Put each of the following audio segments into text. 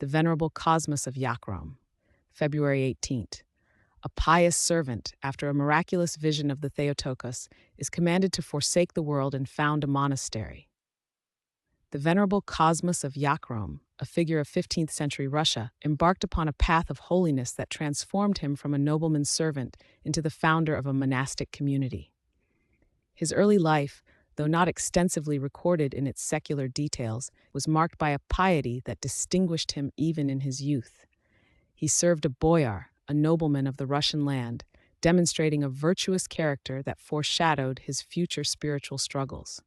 the Venerable Cosmas of Yakhrom, February 18th. A pious servant, after a miraculous vision of the Theotokos, is commanded to forsake the world and found a monastery. The Venerable Cosmas of Yakhrom, a figure of 15th century Russia, embarked upon a path of holiness that transformed him from a nobleman's servant into the founder of a monastic community. His early life, though not extensively recorded in its secular details, was marked by a piety that distinguished him even in his youth. He served a boyar, a nobleman of the Russian land, demonstrating a virtuous character that foreshadowed his future spiritual struggles.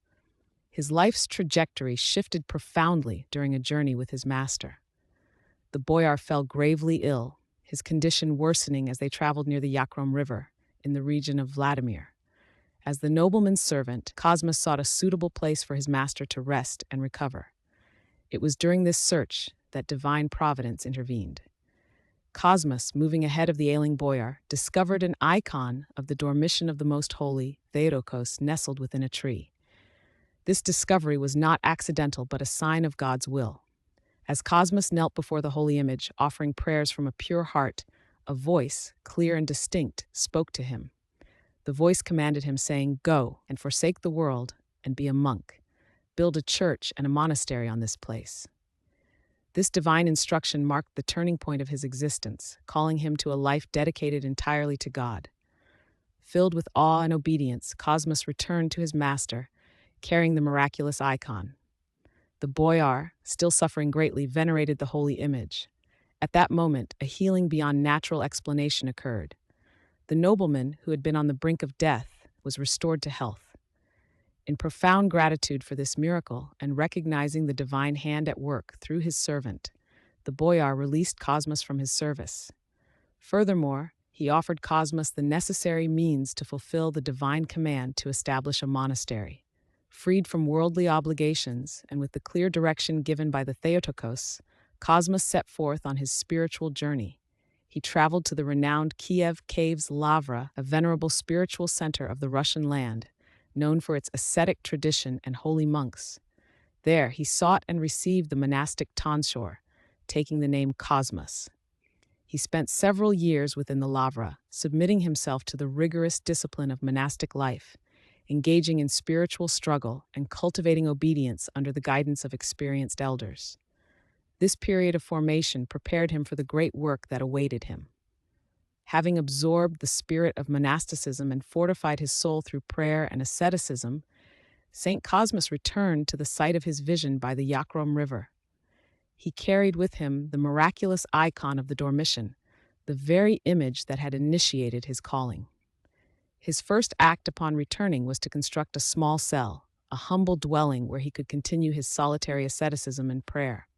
His life's trajectory shifted profoundly during a journey with his master. The boyar fell gravely ill, his condition worsening as they traveled near the Yakhrom River, in the region of Vladimir. As the nobleman's servant, Cosmas sought a suitable place for his master to rest and recover. It was during this search that divine providence intervened. Cosmas, moving ahead of the ailing boyar, discovered an icon of the Dormition of the Most Holy, Theotokos, nestled within a tree. This discovery was not accidental but a sign of God's will. As Cosmas knelt before the holy image, offering prayers from a pure heart, a voice, clear and distinct, spoke to him. The voice commanded him, saying, "Go and forsake the world and be a monk. Build a church and a monastery on this place." This divine instruction marked the turning point of his existence, calling him to a life dedicated entirely to God. Filled with awe and obedience, Cosmas returned to his master, carrying the miraculous icon. The boyar, still suffering greatly, venerated the holy image. At that moment, a healing beyond natural explanation occurred. The nobleman, who had been on the brink of death, was restored to health. In profound gratitude for this miracle and recognizing the divine hand at work through his servant, the boyar released Cosmas from his service. Furthermore, he offered Cosmas the necessary means to fulfill the divine command to establish a monastery. Freed from worldly obligations and with the clear direction given by the Theotokos, Cosmas set forth on his spiritual journey. He traveled to the renowned Kiev Caves Lavra, a venerable spiritual center of the Russian land, known for its ascetic tradition and holy monks. There, he sought and received the monastic tonsure, taking the name Cosmas. He spent several years within the Lavra, submitting himself to the rigorous discipline of monastic life, engaging in spiritual struggle and cultivating obedience under the guidance of experienced elders. This period of formation prepared him for the great work that awaited him. Having absorbed the spirit of monasticism and fortified his soul through prayer and asceticism, St. Cosmas returned to the site of his vision by the Yakhrom River. He carried with him the miraculous icon of the Dormition, the very image that had initiated his calling. His first act upon returning was to construct a small cell, a humble dwelling where he could continue his solitary asceticism and prayer.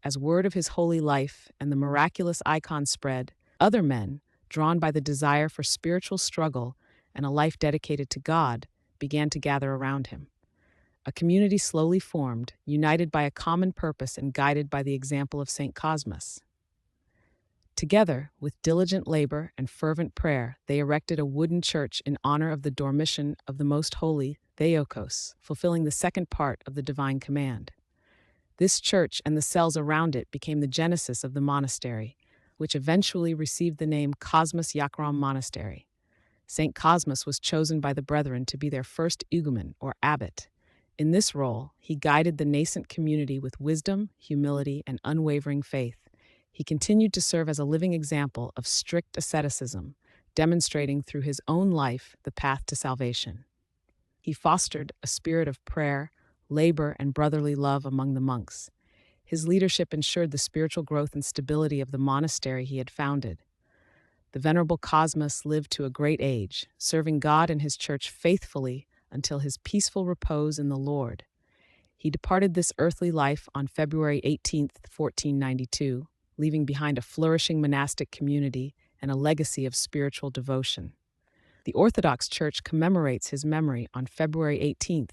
As word of his holy life and the miraculous icon spread, other men, drawn by the desire for spiritual struggle and a life dedicated to God, began to gather around him. A community slowly formed, united by a common purpose and guided by the example of St. Cosmas. Together, with diligent labor and fervent prayer, they erected a wooden church in honor of the Dormition of the Most Holy, Theotokos, fulfilling the second part of the divine command. This church and the cells around it became the genesis of the monastery, which eventually received the name Cosmas Yakhrom Monastery. St. Cosmas was chosen by the brethren to be their first igumen, or abbot. In this role, he guided the nascent community with wisdom, humility, and unwavering faith. He continued to serve as a living example of strict asceticism, demonstrating through his own life the path to salvation. He fostered a spirit of prayer, labor, and brotherly love among the monks. His leadership ensured the spiritual growth and stability of the monastery he had founded. The Venerable Cosmas lived to a great age, serving God and his church faithfully until his peaceful repose in the Lord. He departed this earthly life on February 18, 1492, leaving behind a flourishing monastic community and a legacy of spiritual devotion. The Orthodox Church commemorates his memory on February 18th,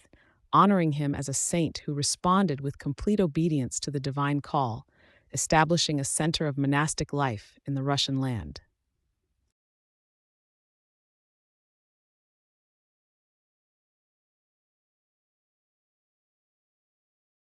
honoring him as a saint who responded with complete obedience to the divine call, establishing a center of monastic life in the Russian land.